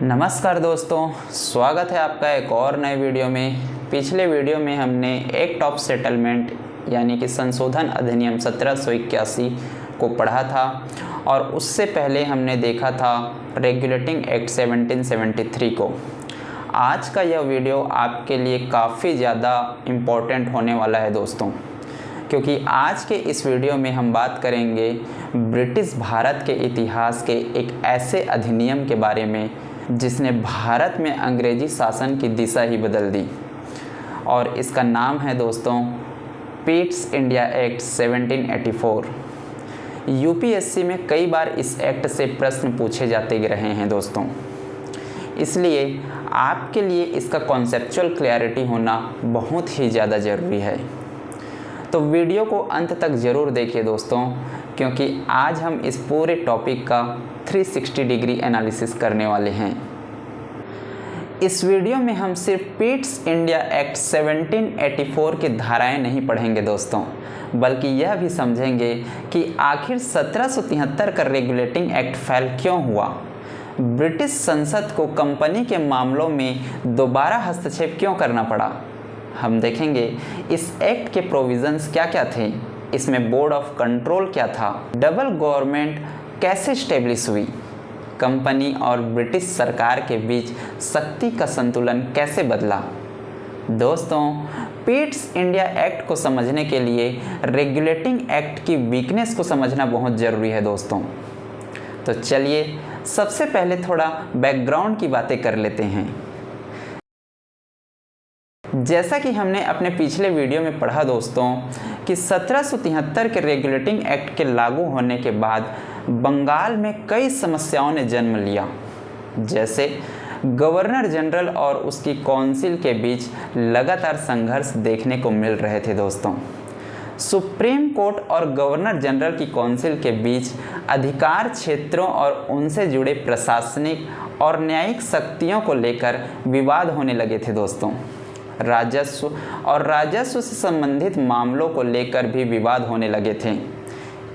नमस्कार दोस्तों, स्वागत है आपका एक और नए वीडियो में। पिछले वीडियो में हमने एक्ट ऑफ सेटलमेंट यानी कि संशोधन अधिनियम 1781 को पढ़ा था और उससे पहले हमने देखा था रेगुलेटिंग एक्ट 1773 को। आज का यह वीडियो आपके लिए काफ़ी ज़्यादा इम्पोर्टेंट होने वाला है दोस्तों, क्योंकि आज के इस वीडियो में हम बात करेंगे ब्रिटिश भारत के इतिहास के एक ऐसे अधिनियम के बारे में जिसने भारत में अंग्रेजी शासन की दिशा ही बदल दी, और इसका नाम है दोस्तों पिट्स इंडिया एक्ट 1784। यूपीएससी में कई बार इस एक्ट से प्रश्न पूछे जाते रहे हैं दोस्तों, इसलिए आपके लिए इसका कॉन्सेप्चुअल क्लैरिटी होना बहुत ही ज़्यादा ज़रूरी है। तो वीडियो को अंत तक ज़रूर देखिए दोस्तों, क्योंकि आज हम इस पूरे टॉपिक का 360 डिग्री एनालिसिस करने वाले हैं। इस वीडियो में हम सिर्फ पिट्स इंडिया एक्ट 1784 की धाराएं नहीं पढ़ेंगे दोस्तों, बल्कि यह भी समझेंगे कि आखिर 1773 का रेगुलेटिंग एक्ट फेल क्यों हुआ, ब्रिटिश संसद को कंपनी के मामलों में दोबारा हस्तक्षेप क्यों करना पड़ा। हम देखेंगे इस एक्ट के प्रोविजंस क्या क्या थे, इसमें बोर्ड ऑफ कंट्रोल क्या था, डबल गवर्नमेंट कैसे स्टेब्लिश हुई, कंपनी और ब्रिटिश सरकार के बीच शक्ति का संतुलन कैसे बदला। दोस्तों, पिट्स इंडिया एक्ट को समझने के लिए रेगुलेटिंग एक्ट की वीकनेस को समझना बहुत ज़रूरी है दोस्तों। तो चलिए सबसे पहले थोड़ा बैकग्राउंड की बातें कर लेते हैं। जैसा कि हमने अपने पिछले वीडियो में पढ़ा दोस्तों कि 1773 के रेगुलेटिंग एक्ट के लागू होने के बाद बंगाल में कई समस्याओं ने जन्म लिया, जैसे गवर्नर जनरल और उसकी काउंसिल के बीच लगातार संघर्ष देखने को मिल रहे थे दोस्तों। सुप्रीम कोर्ट और गवर्नर जनरल की काउंसिल के बीच अधिकार क्षेत्रों और उनसे जुड़े प्रशासनिक और न्यायिक शक्तियों को लेकर विवाद होने लगे थे दोस्तों। राजस्व से संबंधित मामलों को लेकर भी विवाद होने लगे थे।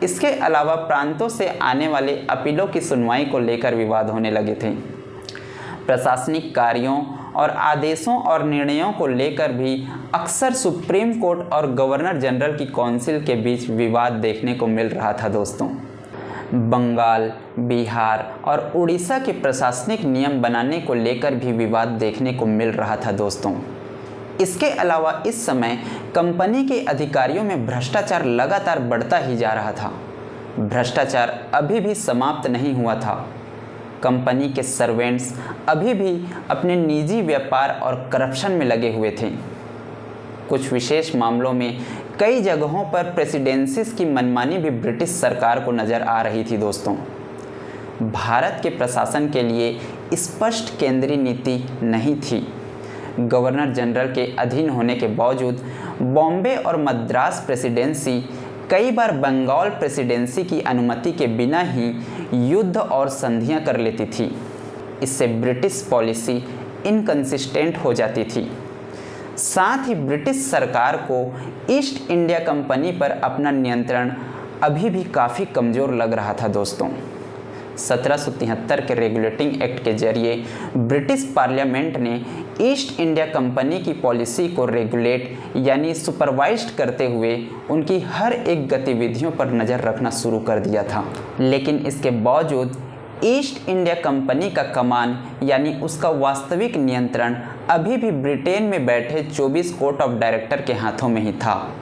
इसके अलावा प्रांतों से आने वाले अपीलों की सुनवाई को लेकर विवाद होने लगे थे। प्रशासनिक कार्यों और आदेशों और निर्णयों को लेकर भी अक्सर सुप्रीम कोर्ट और गवर्नर जनरल की काउंसिल के बीच विवाद देखने को मिल रहा था दोस्तों। बंगाल, बिहार और उड़ीसा के प्रशासनिक नियम बनाने को लेकर भी विवाद देखने को मिल रहा था दोस्तों। इसके अलावा इस समय कंपनी के अधिकारियों में भ्रष्टाचार लगातार बढ़ता ही जा रहा था। भ्रष्टाचार अभी भी समाप्त नहीं हुआ था। कंपनी के सर्वेंट्स अभी भी अपने निजी व्यापार और करप्शन में लगे हुए थे। कुछ विशेष मामलों में कई जगहों पर प्रेसिडेंसीज की मनमानी भी ब्रिटिश सरकार को नज़र आ रही थी दोस्तों। भारत के प्रशासन के लिए स्पष्ट केंद्रीय नीति नहीं थी। गवर्नर जनरल के अधीन होने के बावजूद बॉम्बे और मद्रास प्रेसिडेंसी कई बार बंगाल प्रेसिडेंसी की अनुमति के बिना ही युद्ध और संधियां कर लेती थी। इससे ब्रिटिश पॉलिसी इनकंसिस्टेंट हो जाती थी। साथ ही ब्रिटिश सरकार को ईस्ट इंडिया कंपनी पर अपना नियंत्रण अभी भी काफ़ी कमज़ोर लग रहा था दोस्तों। 1773 के रेगुलेटिंग एक्ट के जरिए ब्रिटिश पार्लियामेंट ने ईस्ट इंडिया कंपनी की पॉलिसी को रेगुलेट यानी सुपरवाइज्ड करते हुए उनकी हर एक गतिविधियों पर नज़र रखना शुरू कर दिया था। लेकिन इसके बावजूद ईस्ट इंडिया कंपनी का कमान यानी उसका वास्तविक नियंत्रण अभी भी ब्रिटेन में बैठे 24 कोर्ट ऑफ डायरेक्टर के हाथों में ही था।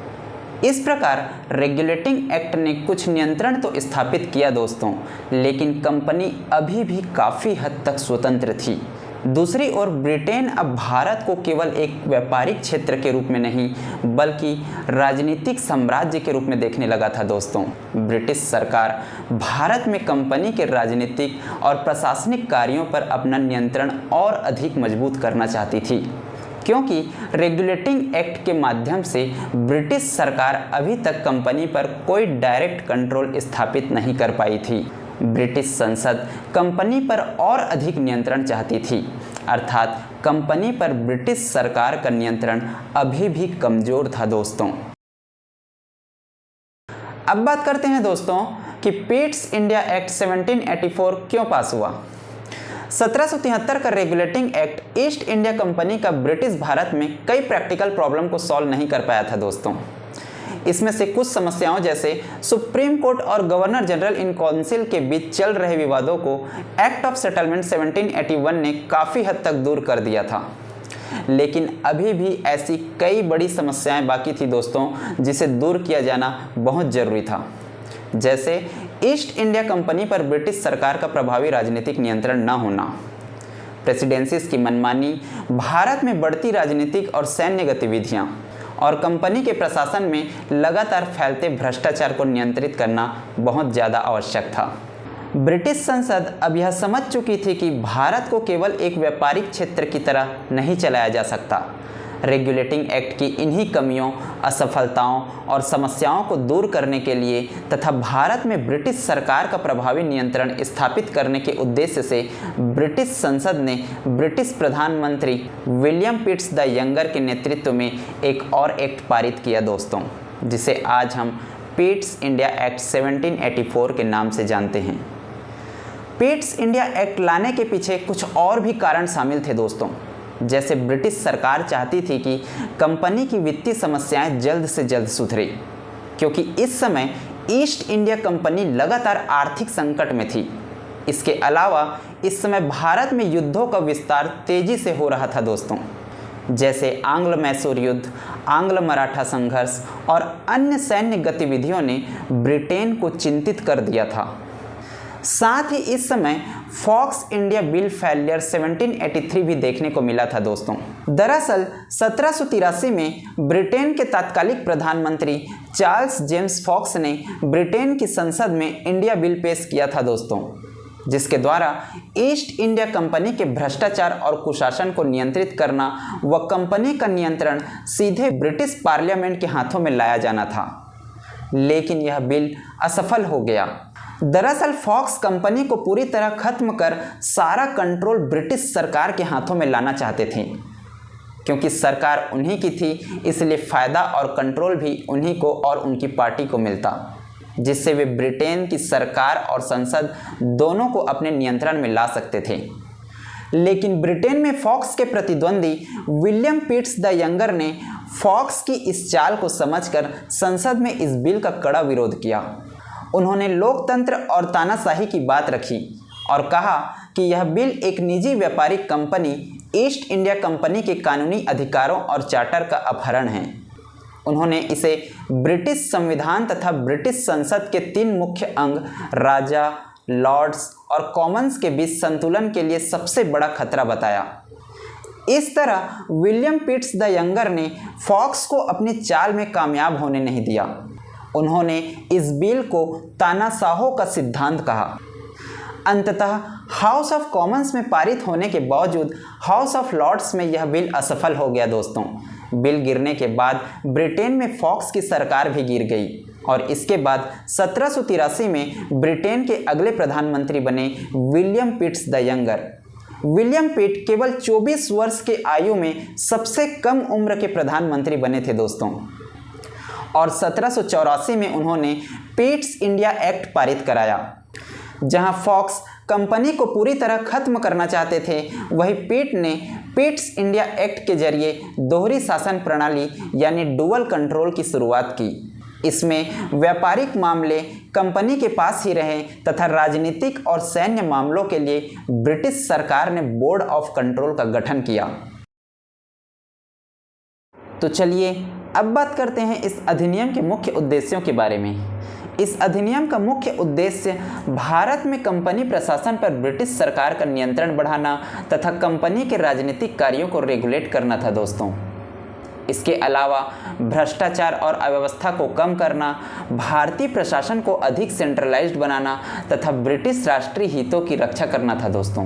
इस प्रकार रेगुलेटिंग एक्ट ने कुछ नियंत्रण तो स्थापित किया दोस्तों, लेकिन कंपनी अभी भी काफ़ी हद तक स्वतंत्र थी। दूसरी ओर ब्रिटेन अब भारत को केवल एक व्यापारिक क्षेत्र के रूप में नहीं बल्कि राजनीतिक साम्राज्य के रूप में देखने लगा था दोस्तों। ब्रिटिश सरकार भारत में कंपनी के राजनीतिक और प्रशासनिक कार्यों पर अपना नियंत्रण और अधिक मजबूत करना चाहती थी, क्योंकि रेगुलेटिंग एक्ट के माध्यम से ब्रिटिश सरकार अभी तक कंपनी पर कोई डायरेक्ट कंट्रोल स्थापित नहीं कर पाई थी। ब्रिटिश संसद कंपनी पर और अधिक नियंत्रण चाहती थी, अर्थात कंपनी पर ब्रिटिश सरकार का नियंत्रण अभी भी कमज़ोर था दोस्तों। अब बात करते हैं दोस्तों कि पिट्स इंडिया एक्ट 1784 क्यों पास हुआ। 1773 का regulating act east India company का ब्रिटिश भारत में कई प्रैक्टिकल प्रॉब्लम को सॉल्व नहीं कर पाया था दोस्तों। इसमें से कुछ समस्याओं जैसे सुप्रीम कोर्ट और गवर्नर जनरल इन काउंसिल के बीच चल रहे विवादों को एक्ट ऑफ सेटलमेंट 1781 ने काफ़ी हद तक दूर कर दिया था। लेकिन अभी भी ऐसी कई बड़ी समस्याएं बाकी थी दोस्तों, जिसे दूर किया जाना बहुत ज़रूरी था। जैसे ईस्ट इंडिया कंपनी पर ब्रिटिश सरकार का प्रभावी राजनीतिक नियंत्रण न होना, प्रेसिडेंसीज की मनमानी, भारत में बढ़ती राजनीतिक और सैन्य गतिविधियां और कंपनी के प्रशासन में लगातार फैलते भ्रष्टाचार को नियंत्रित करना बहुत ज़्यादा आवश्यक था। ब्रिटिश संसद अब यह समझ चुकी थी कि भारत को केवल एक व्यापारिक क्षेत्र की तरह नहीं चलाया जा सकता। रेगुलेटिंग एक्ट की इन्हीं कमियों, असफलताओं और समस्याओं को दूर करने के लिए तथा भारत में ब्रिटिश सरकार का प्रभावी नियंत्रण स्थापित करने के उद्देश्य से ब्रिटिश संसद ने ब्रिटिश प्रधानमंत्री विलियम पिट्स द यंगर के नेतृत्व में एक और एक्ट पारित किया दोस्तों, जिसे आज हम पिट्स इंडिया एक्ट 1784 के नाम से जानते हैं। पिट्स इंडिया एक्ट लाने के पीछे कुछ और भी कारण शामिल थे दोस्तों। जैसे ब्रिटिश सरकार चाहती थी कि कंपनी की वित्तीय समस्याएं जल्द से जल्द सुधरे, क्योंकि इस समय ईस्ट इंडिया कंपनी लगातार आर्थिक संकट में थी। इसके अलावा इस समय भारत में युद्धों का विस्तार तेजी से हो रहा था दोस्तों, जैसे आंग्ल मैसूर युद्ध, आंग्ल मराठा संघर्ष और अन्य सैन्य गतिविधियों ने ब्रिटेन को चिंतित कर दिया था। साथ ही इस समय फॉक्स इंडिया बिल फेलियर 1783 भी देखने को मिला था दोस्तों। दरअसल 1783 में ब्रिटेन के तत्कालिक प्रधानमंत्री चार्ल्स जेम्स फॉक्स ने ब्रिटेन की संसद में इंडिया बिल पेश किया था दोस्तों, जिसके द्वारा ईस्ट इंडिया कंपनी के भ्रष्टाचार और कुशासन को नियंत्रित करना व कंपनी का नियंत्रण सीधे ब्रिटिश पार्लियामेंट के हाथों में लाया जाना था। लेकिन यह बिल असफल हो गया। दरअसल फॉक्स कंपनी को पूरी तरह खत्म कर सारा कंट्रोल ब्रिटिश सरकार के हाथों में लाना चाहते थे। क्योंकि सरकार उन्हीं की थी, इसलिए फ़ायदा और कंट्रोल भी उन्हीं को और उनकी पार्टी को मिलता, जिससे वे ब्रिटेन की सरकार और संसद दोनों को अपने नियंत्रण में ला सकते थे। लेकिन ब्रिटेन में फॉक्स के प्रतिद्वंदी विलियम पिट्स द यंगर ने फॉक्स की इस चाल को समझकर संसद में इस बिल का कड़ा विरोध किया। उन्होंने लोकतंत्र और तानाशाही की बात रखी और कहा कि यह बिल एक निजी व्यापारिक कंपनी ईस्ट इंडिया कंपनी के कानूनी अधिकारों और चार्टर का अपहरण है। उन्होंने इसे ब्रिटिश संविधान तथा ब्रिटिश संसद के 3 मुख्य अंग राजा, लॉर्ड्स और कॉमन्स के बीच संतुलन के लिए सबसे बड़ा खतरा बताया। इस तरह विलियम पिट्स द यंगर ने फॉक्स को अपनी चाल में कामयाब होने नहीं दिया। उन्होंने इस बिल को तानाशाहों का सिद्धांत कहा। अंततः हाउस ऑफ कॉमन्स में पारित होने के बावजूद हाउस ऑफ लॉर्ड्स में यह बिल असफल हो गया दोस्तों। बिल गिरने के बाद ब्रिटेन में फॉक्स की सरकार भी गिर गई और इसके बाद 1783 में ब्रिटेन के अगले प्रधानमंत्री बने William Pitts the younger. William Pitt केवल 24 वर्ष की आयु में सबसे कम उम्र के प्रधानमंत्री बने थे दोस्तों, और 1784 में उन्होंने पिट्स इंडिया एक्ट पारित कराया। जहां फॉक्स कंपनी को पूरी तरह खत्म करना चाहते थे, वहीं पिट ने पिट्स इंडिया एक्ट के जरिए दोहरी शासन प्रणाली यानी डुअल कंट्रोल की शुरुआत की। इसमें व्यापारिक मामले कंपनी के पास ही रहे तथा राजनीतिक और सैन्य मामलों के लिए ब्रिटिश सरकार ने बोर्ड ऑफ कंट्रोल का गठन किया। तो चलिए अब बात करते हैं इस अधिनियम के मुख्य उद्देश्यों के बारे में। इस अधिनियम का मुख्य उद्देश्य भारत में कंपनी प्रशासन पर ब्रिटिश सरकार का नियंत्रण बढ़ाना तथा कंपनी के राजनीतिक कार्यों को रेगुलेट करना था दोस्तों। इसके अलावा भ्रष्टाचार और अव्यवस्था को कम करना, भारतीय प्रशासन को अधिक सेंट्रलाइज्ड बनाना तथा ब्रिटिश राष्ट्रीय हितों की रक्षा करना था दोस्तों।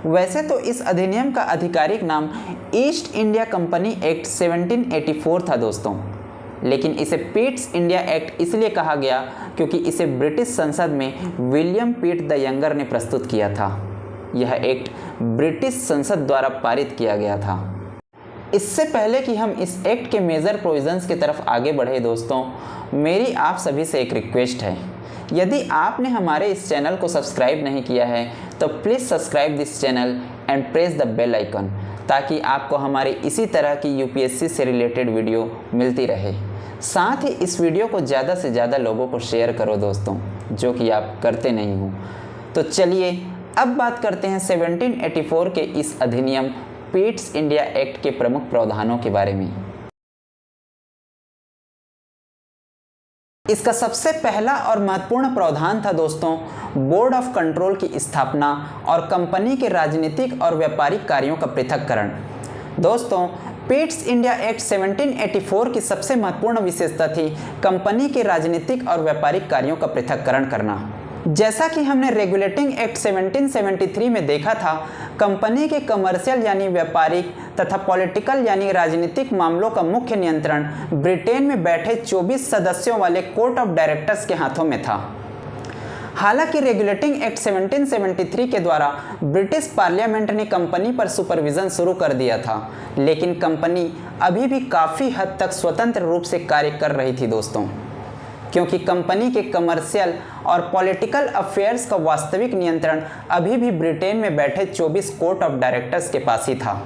वैसे तो इस अधिनियम का आधिकारिक नाम ईस्ट इंडिया कंपनी एक्ट 1784 था दोस्तों, लेकिन इसे पिट्स इंडिया एक्ट इसलिए कहा गया क्योंकि इसे ब्रिटिश संसद में विलियम पिट द यंगर ने प्रस्तुत किया था। यह एक्ट ब्रिटिश संसद द्वारा पारित किया गया था। इससे पहले कि हम इस एक्ट के मेजर प्रोविजंस की तरफ आगे बढ़े दोस्तों, मेरी आप सभी से एक रिक्वेस्ट है। यदि आपने हमारे इस चैनल को सब्सक्राइब नहीं किया है तो please subscribe this channel and press the bell icon, ताकि आपको हमारी इसी तरह की यूपीएससी से रिलेटेड वीडियो मिलती रहे। साथ ही इस वीडियो को ज़्यादा से ज़्यादा लोगों को शेयर करो दोस्तों, जो कि आप करते नहीं हो। तो चलिए अब बात करते हैं 1784 के इस अधिनियम पिट्स इंडिया एक्ट के प्रमुख प्रावधानों के बारे में। इसका सबसे पहला और महत्वपूर्ण प्रावधान था दोस्तों बोर्ड ऑफ कंट्रोल की स्थापना और कंपनी के राजनीतिक और व्यापारिक कार्यों का पृथक्करण। दोस्तों पिट्स इंडिया एक्ट 1784 की सबसे महत्वपूर्ण विशेषता थी कंपनी के राजनीतिक और व्यापारिक कार्यों का पृथक्करण करना। जैसा कि हमने रेगुलेटिंग एक्ट 1773 में देखा था, कंपनी के कमर्शियल यानी व्यापारिक तथा पॉलिटिकल यानी राजनीतिक मामलों का मुख्य नियंत्रण ब्रिटेन में बैठे 24 सदस्यों वाले कोर्ट ऑफ डायरेक्टर्स के हाथों में था। हालांकि रेगुलेटिंग एक्ट 1773 के द्वारा ब्रिटिश पार्लियामेंट ने कंपनी पर सुपरविजन शुरू कर दिया था, लेकिन कंपनी अभी भी काफ़ी हद तक स्वतंत्र रूप से कार्य कर रही थी दोस्तों, क्योंकि कंपनी के कमर्शियल और पॉलिटिकल अफेयर्स का वास्तविक नियंत्रण अभी भी ब्रिटेन में बैठे 24 कोर्ट ऑफ डायरेक्टर्स के पास ही था।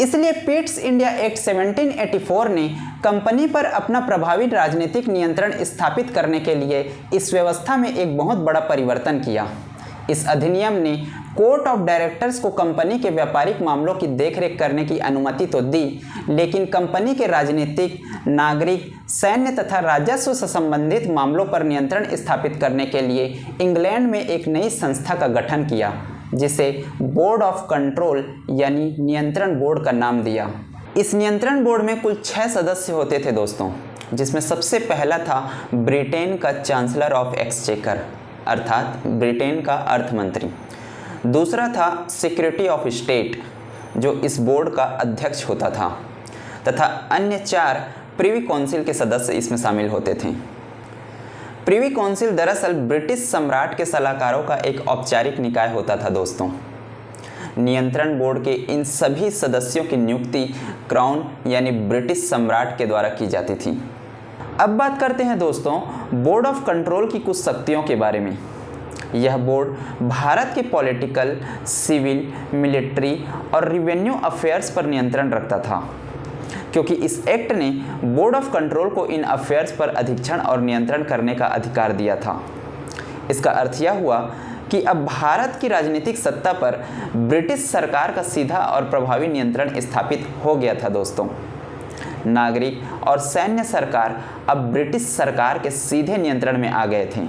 इसलिए पिट्स इंडिया एक्ट 1784 ने कंपनी पर अपना प्रभावी राजनीतिक नियंत्रण स्थापित करने के लिए इस व्यवस्था में एक बहुत बड़ा परिवर्तन किया। इस अधिनियम ने कोर्ट ऑफ डायरेक्टर्स को कंपनी के व्यापारिक मामलों की देखरेख करने की अनुमति तो दी, लेकिन कंपनी के राजनीतिक, नागरिक, सैन्य तथा राजस्व से संबंधित मामलों पर नियंत्रण स्थापित करने के लिए इंग्लैंड में एक नई संस्था का गठन किया, जिसे बोर्ड ऑफ कंट्रोल यानी नियंत्रण बोर्ड का नाम दिया। इस नियंत्रण बोर्ड में कुल 6 सदस्य होते थे दोस्तों, जिसमें सबसे पहला था ब्रिटेन का चांसलर ऑफ एक्सचेकर अर्थात ब्रिटेन का अर्थ मंत्री। दूसरा था सेक्रेटरी ऑफ स्टेट, जो इस बोर्ड का अध्यक्ष होता था, तथा अन्य 4 प्रिवी काउंसिल के सदस्य इसमें शामिल होते थे। प्रिवी काउंसिल दरअसल ब्रिटिश सम्राट के सलाहकारों का एक औपचारिक निकाय होता था दोस्तों। नियंत्रण बोर्ड के इन सभी सदस्यों की नियुक्ति क्राउन यानी ब्रिटिश सम्राट के द्वारा की जाती थी। अब बात करते हैं दोस्तों बोर्ड ऑफ कंट्रोल की कुछ शक्तियों के बारे में। यह बोर्ड भारत के पॉलिटिकल, सिविल, मिलिट्री और रेवेन्यू अफेयर्स पर नियंत्रण रखता था, क्योंकि इस एक्ट ने बोर्ड ऑफ कंट्रोल को इन अफेयर्स पर अधीक्षण और नियंत्रण करने का अधिकार दिया था। इसका अर्थ यह हुआ कि अब भारत की राजनीतिक सत्ता पर ब्रिटिश सरकार का सीधा और प्रभावी नियंत्रण स्थापित हो गया था दोस्तों। नागरिक और सैन्य सरकार अब ब्रिटिश सरकार के सीधे नियंत्रण में आ गए थे।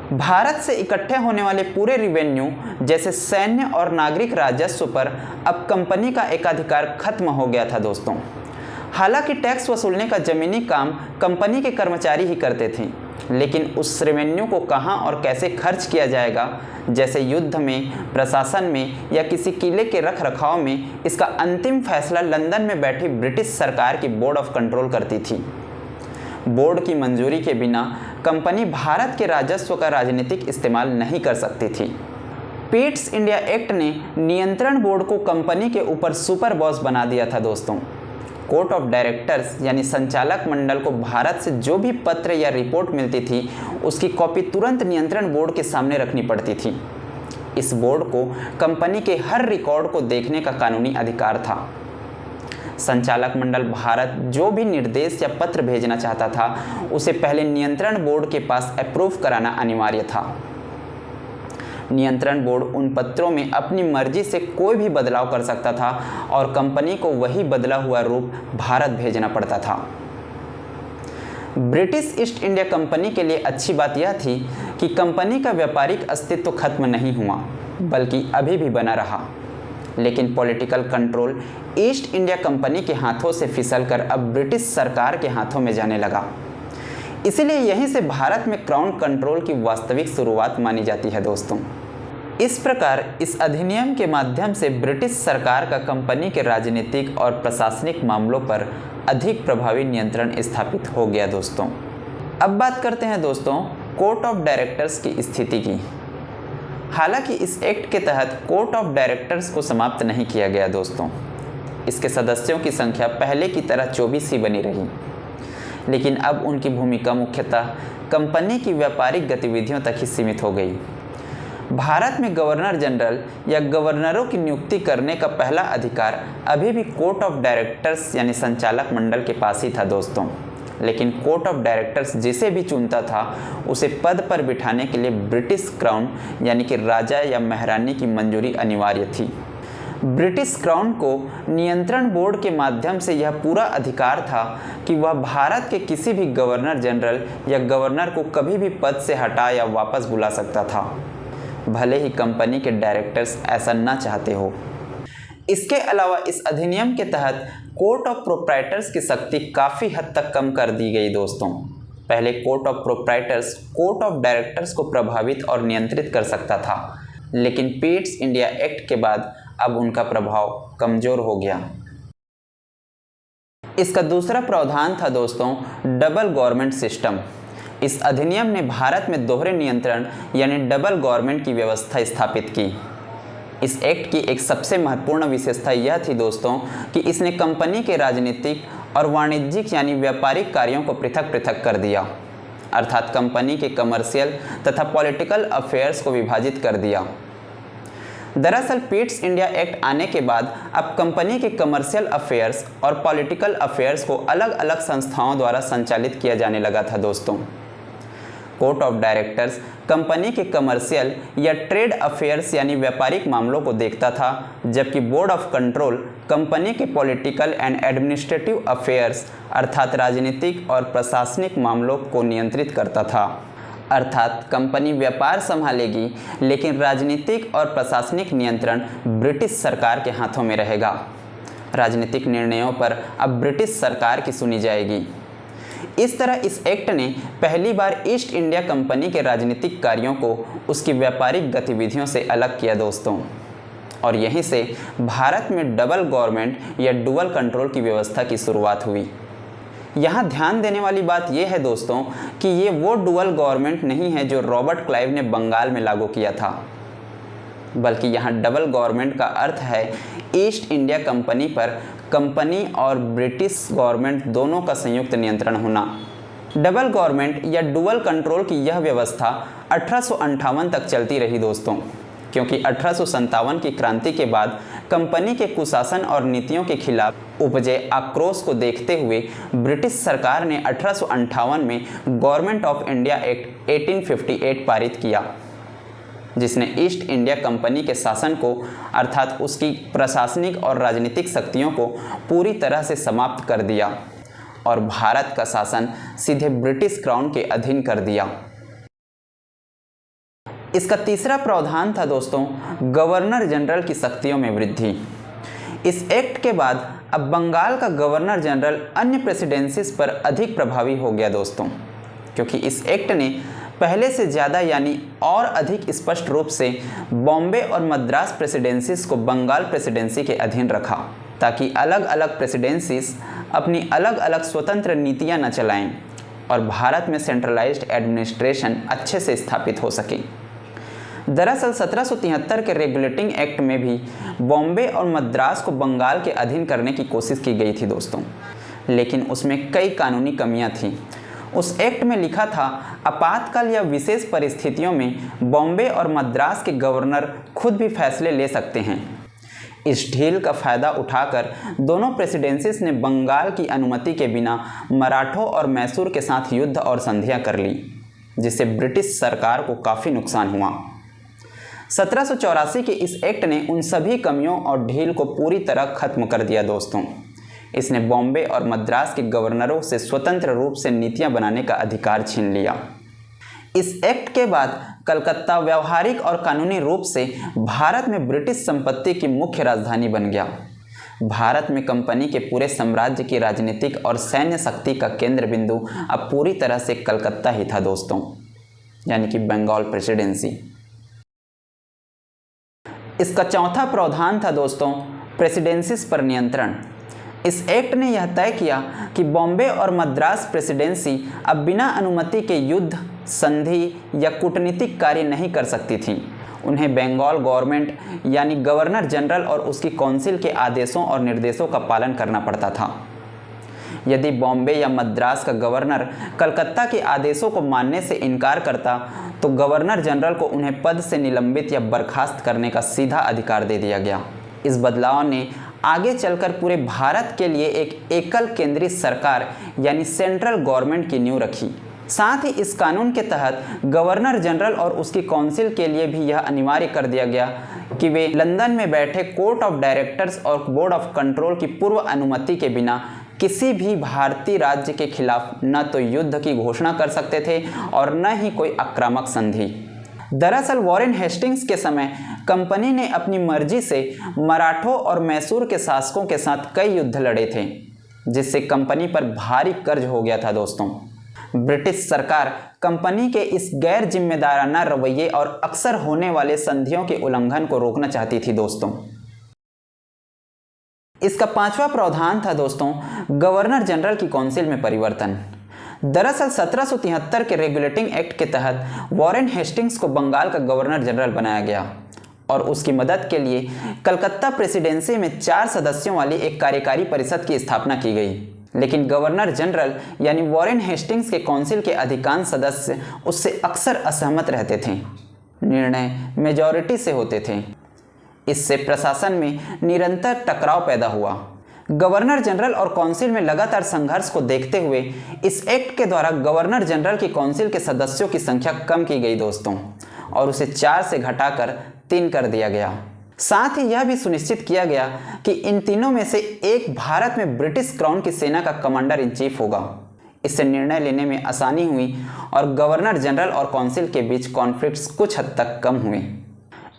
भारत से इकट्ठे होने वाले पूरे रिवेन्यू जैसे सैन्य और नागरिक राजस्व पर अब कंपनी का एकाधिकार खत्म हो गया था दोस्तों। हालांकि टैक्स वसूलने का जमीनी काम कंपनी के कर्मचारी ही करते थे, लेकिन उस रेवेन्यू को कहां और कैसे खर्च किया जाएगा, जैसे युद्ध में, प्रशासन में या किसी किले के रख रखाव में, इसका अंतिम फैसला लंदन में बैठी ब्रिटिश सरकार की बोर्ड ऑफ कंट्रोल करती थी। बोर्ड की मंजूरी के बिना कंपनी भारत के राजस्व का राजनीतिक इस्तेमाल नहीं कर सकती थी। पिट्स इंडिया एक्ट ने नियंत्रण बोर्ड को कंपनी के ऊपर सुपर बॉस बना दिया था दोस्तों। कोर्ट ऑफ डायरेक्टर्स यानी संचालक मंडल को भारत से जो भी पत्र या रिपोर्ट मिलती थी, उसकी कॉपी तुरंत नियंत्रण बोर्ड के सामने रखनी पड़ती थी। इस बोर्ड को कंपनी के हर रिकॉर्ड को देखने का कानूनी अधिकार था। संचालक मंडल भारत जो भी निर्देश या पत्र भेजना चाहता था, उसे पहले नियंत्रण बोर्ड के पास अप्रूव कराना अनिवार्य था। नियंत्रण बोर्ड उन पत्रों में अपनी मर्जी से कोई भी बदलाव कर सकता था और कंपनी को वही बदला हुआ रूप भारत भेजना पड़ता था। ब्रिटिश ईस्ट इंडिया कंपनी के लिए अच्छी बात यह थी कि कंपनी का व्यापारिक अस्तित्व खत्म नहीं हुआ, बल्कि अभी भी बना रहा। लेकिन political control east India company के हाथों से फिसलकर अब ब्रिटिश सरकार के हाथों में जाने लगा। इसलिए यहीं से भारत में क्राउन कंट्रोल की वास्तविक शुरुआत मानी जाती है दोस्तों। इस प्रकार इस अधिनियम के माध्यम से ब्रिटिश सरकार का कंपनी के राजनीतिक और प्रशासनिक मामलों पर अधिक प्रभावी नियंत्रण स्थापित हो गया दोस्तों। अब बात करते हैं दोस्तों कोर्ट ऑफ डायरेक्टर्स की स्थिति की। हालांकि इस एक्ट के तहत कोर्ट ऑफ डायरेक्टर्स को समाप्त नहीं किया गया दोस्तों। इसके सदस्यों की संख्या पहले की तरह 24 ही बनी रही, लेकिन अब उनकी भूमिका मुख्यतः कंपनी की व्यापारिक गतिविधियों तक ही सीमित हो गई। भारत में गवर्नर जनरल या गवर्नरों की नियुक्ति करने का पहला अधिकार अभी भी कोर्ट ऑफ डायरेक्टर्स यानी संचालक मंडल के पास ही था दोस्तों। लेकिन कोर्ट ऑफ डायरेक्टर्स जिसे भी चुनता था उसे पद पर बिठाने के लिए ब्रिटिश क्राउन यानी कि राजा या महारानी की मंजूरी अनिवार्य थी। ब्रिटिश क्राउन को नियंत्रण बोर्ड के माध्यम से यह पूरा अधिकार था कि वह भारत के किसी भी गवर्नर जनरल या गवर्नर को कभी भी पद से हटा या वापस बुला सकता था, भले ही कंपनी के डायरेक्टर्स ऐसा न चाहते हो। इसके अलावा इस अधिनियम के तहत कोर्ट ऑफ प्रोप्राइटर्स की शक्ति काफ़ी हद तक कम कर दी गई दोस्तों। पहले court of proprietors court of directors को प्रभावित और नियंत्रित कर सकता था, लेकिन पिट्स इंडिया एक्ट के बाद अब उनका प्रभाव कमज़ोर हो गया। इसका दूसरा प्रावधान था दोस्तों डबल गवर्नमेंट सिस्टम। इस अधिनियम ने भारत में दोहरे नियंत्रण यानी डबल गवर्नमेंट की व्यवस्था स्थापित की। इस एक्ट की एक सबसे महत्वपूर्ण विशेषता यह थी दोस्तों कि इसने कंपनी के राजनीतिक और वाणिज्यिक यानी व्यापारिक कार्यों को पृथक पृथक कर दिया, अर्थात कंपनी के कमर्शियल तथा पॉलिटिकल अफेयर्स को विभाजित कर दिया। दरअसल पिट्स इंडिया एक्ट आने के बाद अब कंपनी के कमर्शियल अफेयर्स और पॉलिटिकल अफेयर्स को अलग अलग संस्थाओं द्वारा संचालित किया जाने लगा था दोस्तों। कोर्ट ऑफ डायरेक्टर्स कंपनी के कमर्शियल या ट्रेड अफेयर्स यानी व्यापारिक मामलों को देखता था, जबकि बोर्ड ऑफ कंट्रोल कंपनी के पॉलिटिकल एंड एडमिनिस्ट्रेटिव अफेयर्स अर्थात राजनीतिक और प्रशासनिक मामलों को नियंत्रित करता था। अर्थात कंपनी व्यापार संभालेगी, लेकिन राजनीतिक और प्रशासनिक नियंत्रण ब्रिटिश सरकार के हाथों में रहेगा। राजनीतिक निर्णयों पर अब ब्रिटिश सरकार की सुनी जाएगी। इस तरह इस एक्ट ने पहली बार ईस्ट इंडिया कंपनी के राजनीतिक कार्यों को उसकी व्यापारिक गतिविधियों से अलग किया दोस्तों, और यहीं से भारत में डबल गवर्नमेंट या डुअल कंट्रोल की व्यवस्था की शुरुआत हुई। यहाँ ध्यान देने वाली बात यह है दोस्तों कि ये वो डुअल गवर्नमेंट नहीं है जो रॉबर्ट क्लाइव ने बंगाल में लागू किया था, बल्कि यहाँ डबल गवर्नमेंट का अर्थ है ईस्ट इंडिया कंपनी पर कंपनी और ब्रिटिश गवर्नमेंट दोनों का संयुक्त नियंत्रण होना। डबल गवर्नमेंट या डुअल कंट्रोल की यह व्यवस्था 1858 तक चलती रही दोस्तों, क्योंकि 1857 की क्रांति के बाद कंपनी के कुशासन और नीतियों के खिलाफ उपजे आक्रोश को देखते हुए ब्रिटिश सरकार ने 1858 में गवर्नमेंट ऑफ इंडिया एक्ट 1858 पारित किया, जिसने ईस्ट इंडिया कंपनी के शासन को अर्थात उसकी प्रशासनिक और राजनीतिक शक्तियों को पूरी तरह से समाप्त कर दिया और भारत का शासन सीधे ब्रिटिश क्राउन के अधीन कर दिया। इसका तीसरा प्रावधान था दोस्तों गवर्नर जनरल की शक्तियों में वृद्धि। इस एक्ट के बाद अब बंगाल का गवर्नर जनरल अन्य प्रेसिडेंसीज पर अधिक प्रभावी हो गया दोस्तों, क्योंकि इस एक्ट ने पहले से ज़्यादा यानी और अधिक स्पष्ट रूप से बॉम्बे और मद्रास प्रेसिडेंसीज को बंगाल प्रेसिडेंसी के अधीन रखा, ताकि अलग अलग प्रेसिडेंसीज अपनी अलग अलग स्वतंत्र नीतियां न चलाएं और भारत में सेंट्रलाइज्ड एडमिनिस्ट्रेशन अच्छे से स्थापित हो सके। दरअसल 1773 के रेगुलेटिंग एक्ट में भी बॉम्बे और मद्रास को बंगाल के अधीन करने की कोशिश की गई थी दोस्तों, लेकिन उसमें कई कानूनी कमियां थीं। उस एक्ट में लिखा था आपातकाल या विशेष परिस्थितियों में बॉम्बे और मद्रास के गवर्नर खुद भी फैसले ले सकते हैं। इस ढील का फायदा उठाकर दोनों प्रेसिडेंसीज ने बंगाल की अनुमति के बिना मराठों और मैसूर के साथ युद्ध और संधियां कर ली, जिससे ब्रिटिश सरकार को काफ़ी नुकसान हुआ। 1784 के इस एक्ट ने उन सभी कमियों और ढील को पूरी तरह खत्म कर दिया दोस्तों। इसने बॉम्बे और मद्रास के गवर्नरों से स्वतंत्र रूप से नीतियां बनाने का अधिकार छीन लिया। इस एक्ट के बाद कलकत्ता व्यावहारिक और कानूनी रूप से भारत में ब्रिटिश संपत्ति की मुख्य राजधानी बन गया। भारत में कंपनी के पूरे साम्राज्य की राजनीतिक और सैन्य शक्ति का केंद्र बिंदु अब पूरी तरह से कलकत्ता ही था दोस्तों, यानी कि बंगाल प्रेसिडेंसी। इसका चौथा प्रावधान था दोस्तों प्रेसिडेंसीज पर नियंत्रण। इस एक्ट ने यह तय किया कि बॉम्बे और मद्रास प्रेसिडेंसी अब बिना अनुमति के युद्ध, संधि या कूटनीतिक कार्य नहीं कर सकती थी। उन्हें बंगाल गवर्नमेंट यानी गवर्नर जनरल और उसकी काउंसिल के आदेशों और निर्देशों का पालन करना पड़ता था। यदि बॉम्बे या मद्रास का गवर्नर कलकत्ता के आदेशों को मानने से इनकार करता तो गवर्नर जनरल को उन्हें पद से निलंबित या बर्खास्त करने का सीधा अधिकार दे दिया गया। इस बदलाव ने आगे चलकर पूरे भारत के लिए एक एकल केंद्रीय सरकार यानी सेंट्रल गवर्नमेंट की नींव रखी। साथ ही इस कानून के तहत गवर्नर जनरल और उसकी काउंसिल के लिए भी यह अनिवार्य कर दिया गया कि वे लंदन में बैठे कोर्ट ऑफ डायरेक्टर्स और बोर्ड ऑफ कंट्रोल की पूर्व अनुमति के बिना किसी भी भारतीय राज्य के खिलाफ न तो युद्ध की घोषणा कर सकते थे और न ही कोई आक्रामक संधि। दरअसल वॉरेन हेस्टिंग्स के समय कंपनी ने अपनी मर्जी से मराठों और मैसूर के शासकों के साथ कई युद्ध लड़े थे, जिससे कंपनी पर भारी कर्ज हो गया था दोस्तों। ब्रिटिश सरकार कंपनी के इस गैर जिम्मेदाराना रवैये और अक्सर होने वाले संधियों के उल्लंघन को रोकना चाहती थी दोस्तों। इसका 5वां प्रावधान था दोस्तों गवर्नर जनरल की काउंसिल में परिवर्तन। दरअसल 1773 के रेगुलेटिंग एक्ट के तहत वॉरेन हेस्टिंग्स को बंगाल का गवर्नर जनरल बनाया गया और उसकी मदद के लिए कलकत्ता प्रेसिडेंसी में 4 सदस्यों वाली एक कार्यकारी परिषद की स्थापना की गई। लेकिन गवर्नर जनरल यानी वॉरेन हेस्टिंग्स के काउंसिल के अधिकांश सदस्य उससे अक्सर असहमत रहते थे। निर्णय मेजॉरिटी से होते थे। इससे प्रशासन में निरंतर टकराव पैदा हुआ। गवर्नर जनरल और काउंसिल में लगातार संघर्ष को देखते हुए इस एक्ट के द्वारा गवर्नर जनरल की काउंसिल के सदस्यों की संख्या कम की गई दोस्तों और उसे 4 से घटाकर 3 कर दिया गया। साथ ही यह भी सुनिश्चित किया गया कि इन तीनों में से एक भारत में ब्रिटिश क्राउन की सेना का कमांडर इन चीफ होगा। इससे निर्णय लेने में आसानी हुई और गवर्नर जनरल और काउंसिल के बीच कॉन्फ्लिक्ट्स कुछ हद तक कम हुए।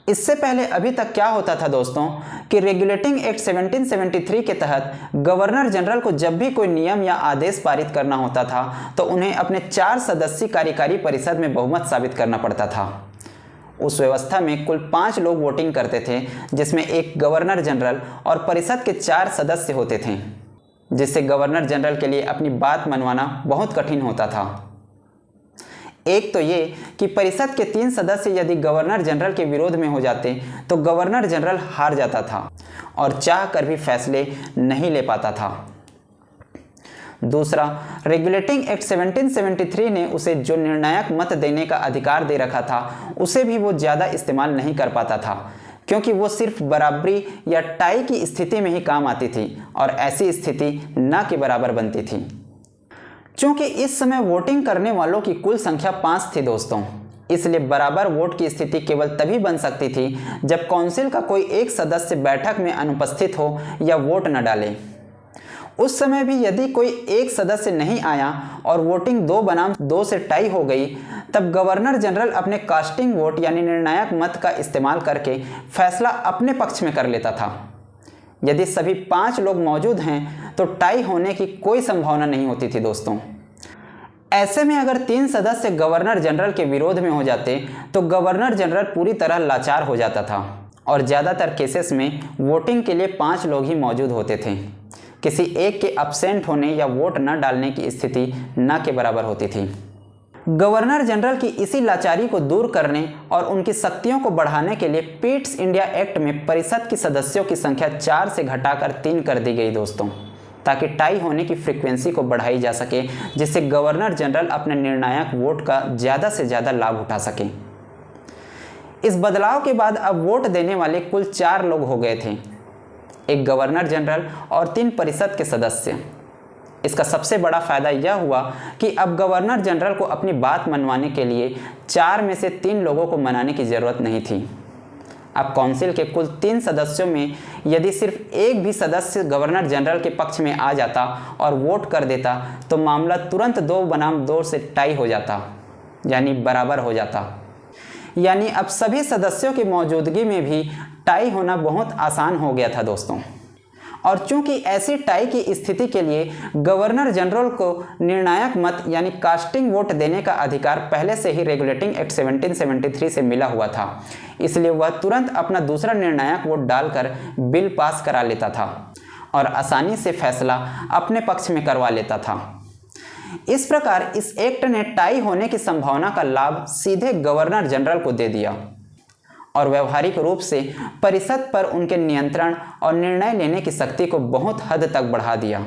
इससे पहले अभी तक क्या होता था दोस्तों कि रेगुलेटिंग एक्ट 1773 के तहत गवर्नर जनरल को जब भी कोई नियम या आदेश पारित करना होता था तो उन्हें अपने 4 सदस्यीय कार्यकारी परिषद में बहुमत साबित करना पड़ता था। उस व्यवस्था में कुल 5 लोग वोटिंग करते थे, जिसमें एक गवर्नर जनरल और परिषद के 4 सदस्य होते थे, जिससे गवर्नर जनरल के लिए अपनी बात मनवाना बहुत कठिन होता था। एक तो ये कि परिषद के 3 सदस्य यदि गवर्नर जनरल के विरोध में हो जाते तो गवर्नर जनरल हार जाता था और चाह कर भी फैसले नहीं ले पाता था। दूसरा, रेगुलेटिंग एक्ट 1773 ने उसे जो निर्णायक मत देने का अधिकार दे रखा था उसे भी वो ज़्यादा इस्तेमाल नहीं कर पाता था, क्योंकि वो सिर्फ बराबरी या टाई की स्थिति में ही काम आती थी और ऐसी स्थिति न के बराबर बनती थी। चूँकि इस समय वोटिंग करने वालों की कुल संख्या 5 थी दोस्तों, इसलिए बराबर वोट की स्थिति केवल तभी बन सकती थी जब काउंसिल का कोई एक सदस्य बैठक में अनुपस्थित हो या वोट न डाले। उस समय भी यदि कोई एक सदस्य नहीं आया और वोटिंग 2 बनाम 2 से टाई हो गई, तब गवर्नर जनरल अपने कास्टिंग वोट यानी निर्णायक मत का इस्तेमाल करके फैसला अपने पक्ष में कर लेता था। यदि सभी 5 लोग मौजूद हैं तो टाई होने की कोई संभावना नहीं होती थी दोस्तों। ऐसे में अगर 3 सदस्य गवर्नर जनरल के विरोध में हो जाते तो गवर्नर जनरल पूरी तरह लाचार हो जाता था और ज़्यादातर केसेस में वोटिंग के लिए 5 लोग ही मौजूद होते थे। किसी एक के अब्सेंट होने या वोट न डालने की स्थिति न के बराबर होती थी। गवर्नर जनरल की इसी लाचारी को दूर करने और उनकी शक्तियों को बढ़ाने के लिए पीट्स इंडिया एक्ट में परिषद की सदस्यों की संख्या 4 से घटाकर 3 कर दी गई दोस्तों, ताकि टाई होने की फ्रीक्वेंसी को बढ़ाई जा सके, जिससे गवर्नर जनरल अपने निर्णायक वोट का ज़्यादा से ज़्यादा लाभ उठा सके। इस बदलाव के बाद अब वोट देने वाले कुल 4 लोग हो गए थे, एक गवर्नर जनरल और 3 परिषद के सदस्य। इसका सबसे बड़ा फायदा यह हुआ कि अब गवर्नर जनरल को अपनी बात मनवाने के लिए 4 में से 3 लोगों को मनाने की ज़रूरत नहीं थी। अब काउंसिल के कुल 3 सदस्यों में यदि सिर्फ एक भी सदस्य गवर्नर जनरल के पक्ष में आ जाता और वोट कर देता तो मामला तुरंत 2 बनाम 2 से टाई हो जाता, यानी बराबर हो जाता। यानी अब सभी सदस्यों की मौजूदगी में भी टाई होना बहुत आसान हो गया था दोस्तों। और चूंकि ऐसी टाई की स्थिति के लिए गवर्नर जनरल को निर्णायक मत यानी कास्टिंग वोट देने का अधिकार पहले से ही रेगुलेटिंग एक्ट 1773 से मिला हुआ था, इसलिए वह तुरंत अपना दूसरा निर्णायक वोट डालकर बिल पास करा लेता था और आसानी से फैसला अपने पक्ष में करवा लेता था। इस प्रकार इस एक्ट ने टाई होने की संभावना का लाभ सीधे गवर्नर जनरल को दे दिया और व्यवहारिक रूप से परिषद पर उनके नियंत्रण और निर्णय लेने की शक्ति को बहुत हद तक बढ़ा दिया।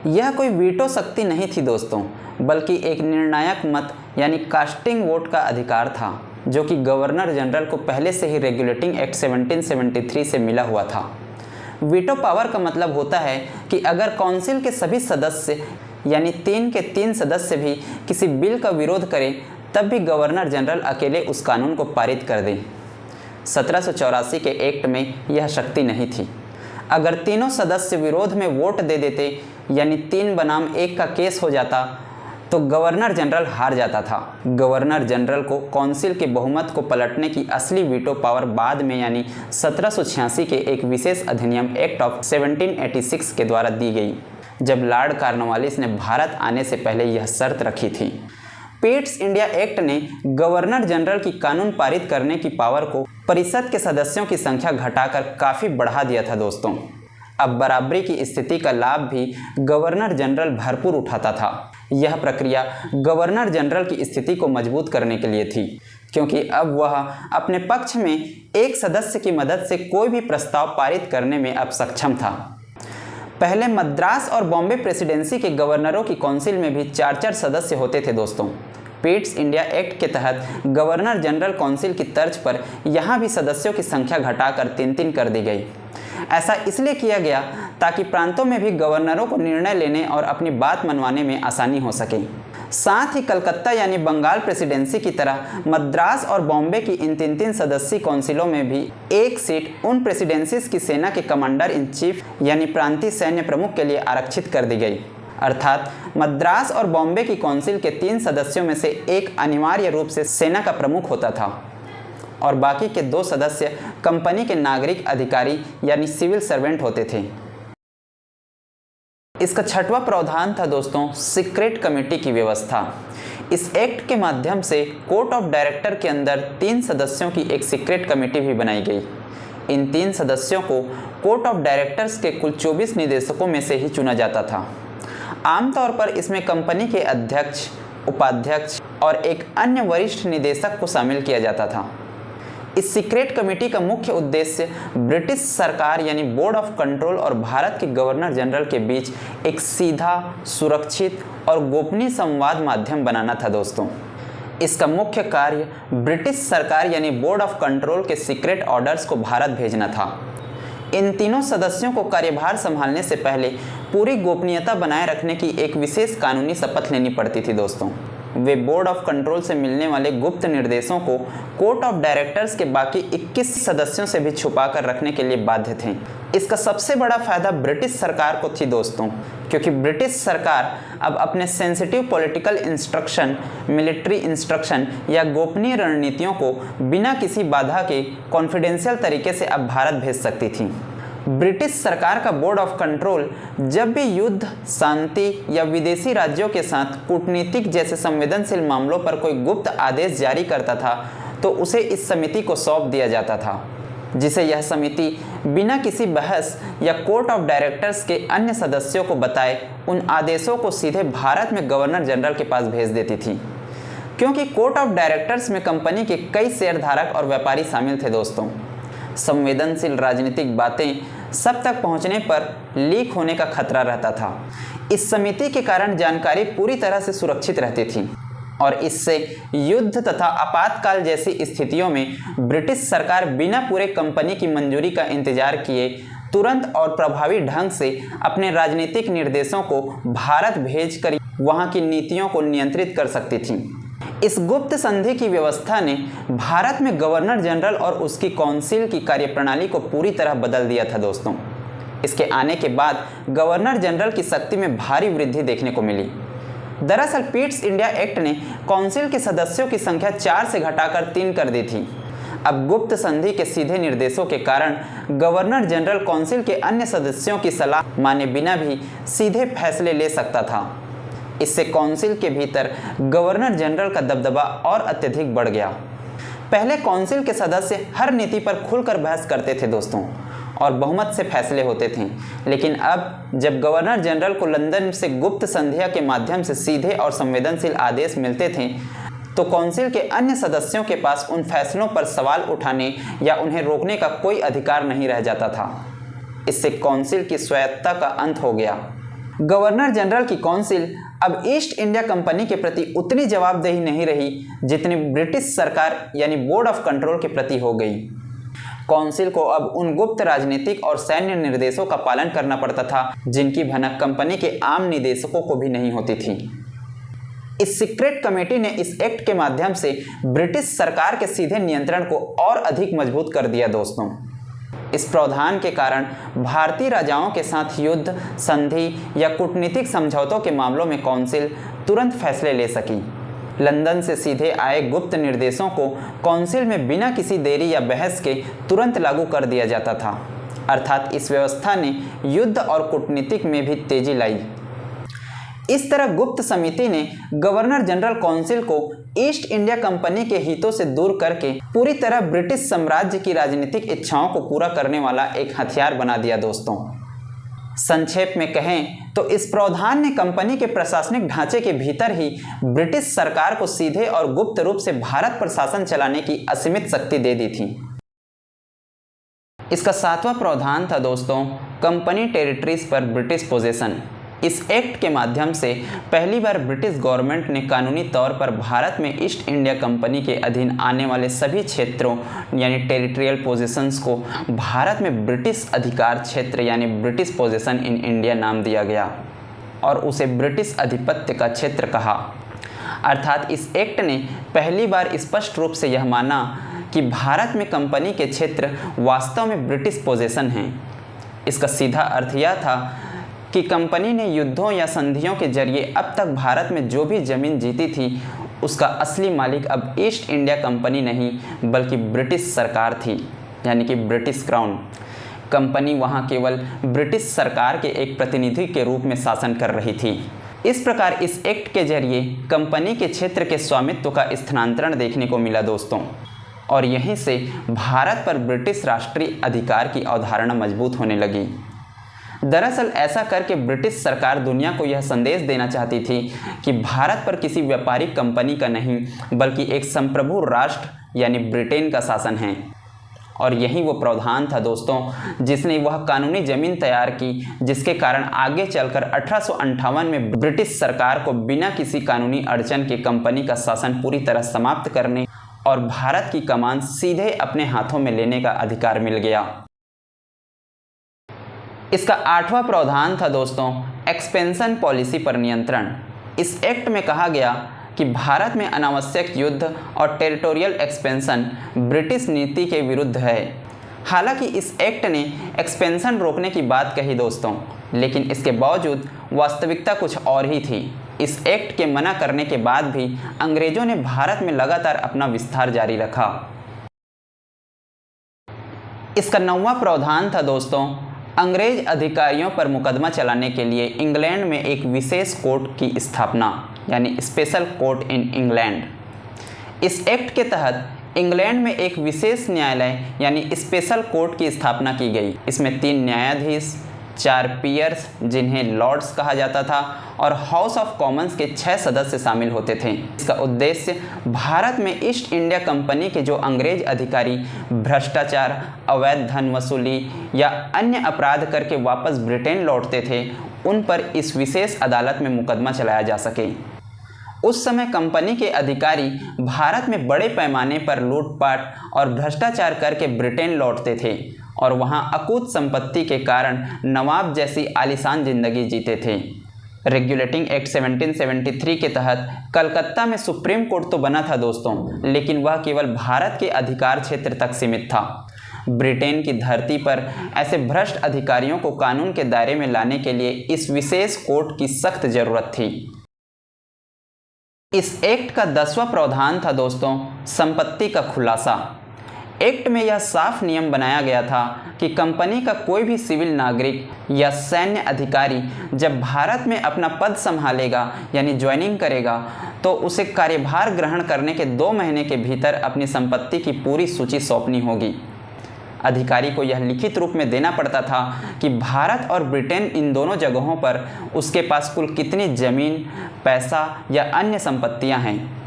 यह कोई वीटो शक्ति नहीं थी दोस्तों, बल्कि एक निर्णायक मत यानी कास्टिंग वोट का अधिकार था, जो कि गवर्नर जनरल को पहले से ही रेगुलेटिंग एक्ट 1773 से मिला हुआ था। वीटो पावर का मतलब होता है कि अगर काउंसिल के सभी सदस्य यानी 3 के 3 सदस्य भी किसी बिल का विरोध करें, तब भी गवर्नर जनरल अकेले उस कानून को पारित कर दें। 1784 के एक्ट में यह शक्ति नहीं थी। अगर तीनों सदस्य विरोध में वोट दे देते यानी 3 बनाम 1 का केस हो जाता तो गवर्नर जनरल हार जाता था। गवर्नर जनरल को काउंसिल के बहुमत को पलटने की असली वीटो पावर बाद में यानी 1786 के एक विशेष अधिनियम एक्ट ऑफ 1786 के द्वारा दी गई, जब लॉर्ड कॉर्नवालिस ने भारत आने से पहले यह शर्त रखी थी। पिट्स इंडिया एक्ट ने गवर्नर जनरल की कानून पारित करने की पावर को परिषद के सदस्यों की संख्या घटाकर काफ़ी बढ़ा दिया था दोस्तों। अब बराबरी की स्थिति का लाभ भी गवर्नर जनरल भरपूर उठाता था। यह प्रक्रिया गवर्नर जनरल की स्थिति को मजबूत करने के लिए थी, क्योंकि अब वह अपने पक्ष में एक सदस्य की मदद से कोई भी प्रस्ताव पारित करने में अब सक्षम था। पहले मद्रास और बॉम्बे प्रेसिडेंसी के गवर्नरों की काउंसिल में भी 4-4 सदस्य होते थे दोस्तों। पिट्स इंडिया एक्ट के तहत गवर्नर जनरल काउंसिल की तर्ज पर यहाँ भी सदस्यों की संख्या घटाकर 3-3 कर दी गई। ऐसा इसलिए किया गया ताकि प्रांतों में भी गवर्नरों को निर्णय लेने और अपनी बात मनवाने में आसानी हो सके। साथ ही कलकत्ता यानी बंगाल प्रेसिडेंसी की तरह मद्रास और बॉम्बे की इन 3-3 सदस्यीय काउंसिलों में भी एक सीट उन प्रेसिडेंसीज की सेना के कमांडर इन चीफ यानी प्रांतीय सैन्य प्रमुख के लिए आरक्षित कर दी गई। अर्थात मद्रास और बॉम्बे की काउंसिल के 3 सदस्यों में से एक अनिवार्य रूप से सेना का प्रमुख होता था और बाकी के 2 सदस्य कंपनी के नागरिक अधिकारी यानी सिविल सर्वेंट होते थे। इसका 6वां प्रावधान था दोस्तों सीक्रेट कमेटी की व्यवस्था। इस एक्ट के माध्यम से कोर्ट ऑफ डायरेक्टर के अंदर 3 सदस्यों की एक सीक्रेट कमेटी भी बनाई गई। इन 3 सदस्यों को कोर्ट ऑफ डायरेक्टर्स के कुल 24 निदेशकों में से ही चुना जाता था। आमतौर पर इसमें कंपनी के अध्यक्ष, उपाध्यक्ष और एक अन्य वरिष्ठ निदेशक को शामिल किया जाता था। इस सीक्रेट कमेटी का मुख्य उद्देश्य ब्रिटिश सरकार यानी बोर्ड ऑफ कंट्रोल और भारत के गवर्नर जनरल के बीच एक सीधा, सुरक्षित और गोपनीय संवाद माध्यम बनाना था दोस्तों। इसका मुख्य कार्य ब्रिटिश सरकार यानी बोर्ड ऑफ कंट्रोल के सीक्रेट ऑर्डर्स को भारत भेजना था। इन तीनों सदस्यों को कार्यभार संभालने से पहले पूरी गोपनीयता बनाए रखने की एक विशेष कानूनी शपथ लेनी पड़ती थी दोस्तों। वे बोर्ड ऑफ कंट्रोल से मिलने वाले गुप्त निर्देशों को कोर्ट ऑफ डायरेक्टर्स के बाकी 21 सदस्यों से भी छुपा कर रखने के लिए बाध्य थे। इसका सबसे बड़ा फायदा ब्रिटिश सरकार को थी दोस्तों, क्योंकि ब्रिटिश सरकार अब अपने sensitive political instruction, military instruction या गोपनीय रणनीतियों को बिना किसी बाधा के कॉन्फिडेंशियल तरीके से अब भारत भेज सकती थी। ब्रिटिश सरकार का बोर्ड ऑफ कंट्रोल जब भी युद्ध, शांति या विदेशी राज्यों के साथ कूटनीतिक जैसे संवेदनशील मामलों पर कोई गुप्त आदेश जारी करता था तो उसे इस समिति को सौंप दिया जाता था, जिसे यह समिति बिना किसी बहस या कोर्ट ऑफ डायरेक्टर्स के अन्य सदस्यों को बताए उन आदेशों को सीधे भारत में गवर्नर जनरल के पास भेज देती थी। क्योंकि कोर्ट ऑफ डायरेक्टर्स में कंपनी के कई शेयरधारक और व्यापारी शामिल थे दोस्तों, संवेदनशील राजनीतिक बातें सब तक पहुंचने पर लीक होने का खतरा रहता था। इस समिति के कारण जानकारी पूरी तरह से सुरक्षित रहती थी और इससे युद्ध तथा आपातकाल जैसी स्थितियों में ब्रिटिश सरकार बिना पूरे कंपनी की मंजूरी का इंतजार किए तुरंत और प्रभावी ढंग से अपने राजनीतिक निर्देशों को भारत भेजकर वहां की नीतियों को नियंत्रित कर सकती थी। इस गुप्त संधि की व्यवस्था ने भारत में गवर्नर जनरल और उसकी काउंसिल की कार्यप्रणाली को पूरी तरह बदल दिया था दोस्तों। इसके आने के बाद गवर्नर जनरल की शक्ति में भारी वृद्धि देखने को मिली। दरअसल पिट्स इंडिया एक्ट ने काउंसिल के सदस्यों की संख्या 4 से घटाकर 3 कर दी थी। अब गुप्त संधि के सीधे निर्देशों के कारण गवर्नर जनरल काउंसिल के अन्य सदस्यों की सलाह माने बिना भी सीधे फैसले ले सकता था। इससे काउंसिल के भीतर गवर्नर जनरल का दबदबा और अत्यधिक बढ़ गया। पहले काउंसिल के सदस्य हर नीति पर खुलकर बहस करते थे दोस्तों और बहुमत से फैसले होते थे, लेकिन अब जब गवर्नर जनरल को लंदन से गुप्त संधिया के माध्यम से सीधे और संवेदनशील आदेश मिलते थे तो काउंसिल के अन्य सदस्यों के पास उन फैसलों पर सवाल उठाने या उन्हें रोकने का कोई अधिकार नहीं रह जाता था। इससे काउंसिल की स्वायत्तता का अंत हो गया। गवर्नर जनरल की काउंसिल अब ईस्ट इंडिया कंपनी के प्रति उतनी जवाबदेही नहीं रही जितनी ब्रिटिश सरकार यानी बोर्ड ऑफ कंट्रोल के प्रति हो गई। काउंसिल को अब उन गुप्त राजनीतिक और सैन्य निर्देशों का पालन करना पड़ता था जिनकी भनक कंपनी के आम निदेशकों को भी नहीं होती थी। इस सीक्रेट कमेटी ने इस एक्ट के माध्यम से ब्रिटिश सरकार के सीधे नियंत्रण को और अधिक मजबूत कर दिया दोस्तों। इस प्रावधान के कारण भारतीय राजाओं के साथ युद्ध, संधि या कूटनीतिक समझौतों के मामलों में काउंसिल तुरंत फैसले ले सकी। लंदन से सीधे आए गुप्त निर्देशों को काउंसिल में बिना किसी देरी या बहस के तुरंत लागू कर दिया जाता था। अर्थात इस व्यवस्था ने युद्ध और कूटनीतिक में भी तेजी लाई। इस तरह गुप्त समिति ने गवर्नर जनरल काउंसिल को ईस्ट इंडिया कंपनी के हितों से दूर करके पूरी तरह ब्रिटिश साम्राज्य की राजनीतिक इच्छाओं को पूरा करने वाला एक हथियार बना दिया दोस्तों। संक्षेप में कहें तो इस प्रावधान ने कंपनी के प्रशासनिक ढांचे के भीतर ही ब्रिटिश सरकार को सीधे और गुप्त रूप से भारत पर शासन चलाने की असीमित शक्ति दे दी थी। इसका 7वां प्रावधान था दोस्तों, कंपनी टेरिटरीज पर ब्रिटिश पोजेशन। इस एक्ट के माध्यम से पहली बार ब्रिटिश गवर्नमेंट ने कानूनी तौर पर भारत में ईस्ट इंडिया कंपनी के अधीन आने वाले सभी क्षेत्रों यानी टेरिटोरियल पोजीशंस को भारत में ब्रिटिश अधिकार क्षेत्र यानी ब्रिटिश पोजीशन इन इंडिया नाम दिया गया और उसे ब्रिटिश आधिपत्य का क्षेत्र कहा। अर्थात इस एक्ट ने पहली बार स्पष्ट रूप से यह माना कि भारत में कंपनी के क्षेत्र वास्तव में ब्रिटिश पोजीशन हैं। इसका सीधा अर्थ यह था कि कंपनी ने युद्धों या संधियों के जरिए अब तक भारत में जो भी जमीन जीती थी उसका असली मालिक अब ईस्ट इंडिया कंपनी नहीं बल्कि ब्रिटिश सरकार थी, यानी कि ब्रिटिश क्राउन। कंपनी वहां केवल ब्रिटिश सरकार के एक प्रतिनिधि के रूप में शासन कर रही थी। इस प्रकार इस एक्ट के जरिए कंपनी के क्षेत्र के स्वामित्व का स्थानांतरण देखने को मिला दोस्तों, और यहीं से भारत पर ब्रिटिश राष्ट्रीय अधिकार की अवधारणा मजबूत होने लगी। दरअसल ऐसा करके ब्रिटिश सरकार दुनिया को यह संदेश देना चाहती थी कि भारत पर किसी व्यापारिक कंपनी का नहीं बल्कि एक संप्रभु राष्ट्र यानी ब्रिटेन का शासन है। और यही वो प्रावधान था दोस्तों जिसने वह कानूनी जमीन तैयार की जिसके कारण आगे चलकर 1858 में ब्रिटिश सरकार को बिना किसी कानूनी अड़चन के कंपनी का शासन पूरी तरह समाप्त करने और भारत की कमान सीधे अपने हाथों में लेने का अधिकार मिल गया। इसका 8वां प्रावधान था दोस्तों, एक्सपेंशन पॉलिसी पर नियंत्रण। इस एक्ट में कहा गया कि भारत में अनावश्यक युद्ध और टेरिटोरियल एक्सपेंशन ब्रिटिश नीति के विरुद्ध है। हालांकि इस एक्ट ने एक्सपेंशन रोकने की बात कही दोस्तों, लेकिन इसके बावजूद वास्तविकता कुछ और ही थी। इस एक्ट के मना करने के बाद भी अंग्रेजों ने भारत में लगातार अपना विस्तार जारी रखा। इसका 9वां प्रावधान था दोस्तों, अंग्रेज अधिकारियों पर मुकदमा चलाने के लिए इंग्लैंड में एक विशेष कोर्ट की स्थापना यानी स्पेशल कोर्ट इन इंग्लैंड। इस एक्ट के तहत इंग्लैंड में एक विशेष न्यायालय यानी स्पेशल कोर्ट की स्थापना की गई। इसमें 3 न्यायाधीश, 4 पीयर्स जिन्हें लॉर्ड्स कहा जाता था और हाउस ऑफ कॉमन्स के 6 सदस्य शामिल होते थे। इसका उद्देश्य भारत में ईस्ट इंडिया कंपनी के जो अंग्रेज अधिकारी भ्रष्टाचार, अवैध धन वसूली या अन्य अपराध करके वापस ब्रिटेन लौटते थे उन पर इस विशेष अदालत में मुकदमा चलाया जा सके। उस समय कंपनी के अधिकारी भारत में बड़े पैमाने पर लूटपाट और भ्रष्टाचार करके ब्रिटेन लौटते थे और वहां अकूत संपत्ति के कारण नवाब जैसी आलीशान जिंदगी जीते थे। रेगुलेटिंग एक्ट 1773 के तहत कलकत्ता में सुप्रीम कोर्ट तो बना था दोस्तों, लेकिन वह केवल भारत के अधिकार क्षेत्र तक सीमित था। ब्रिटेन की धरती पर ऐसे भ्रष्ट अधिकारियों को कानून के दायरे में लाने के लिए इस विशेष कोर्ट की सख्त जरूरत थी। इस एक्ट का 10वां प्रावधान था दोस्तों, संपत्ति का खुलासा। एक्ट में यह साफ नियम बनाया गया था कि कंपनी का कोई भी सिविल नागरिक या सैन्य अधिकारी जब भारत में अपना पद संभालेगा यानी ज्वाइनिंग करेगा तो उसे कार्यभार ग्रहण करने के 2 महीने के भीतर अपनी संपत्ति की पूरी सूची सौंपनी होगी। अधिकारी को यह लिखित रूप में देना पड़ता था कि भारत और ब्रिटेन इन दोनों जगहों पर उसके पास कुल कितनी जमीन, पैसा या अन्य संपत्तियां हैं।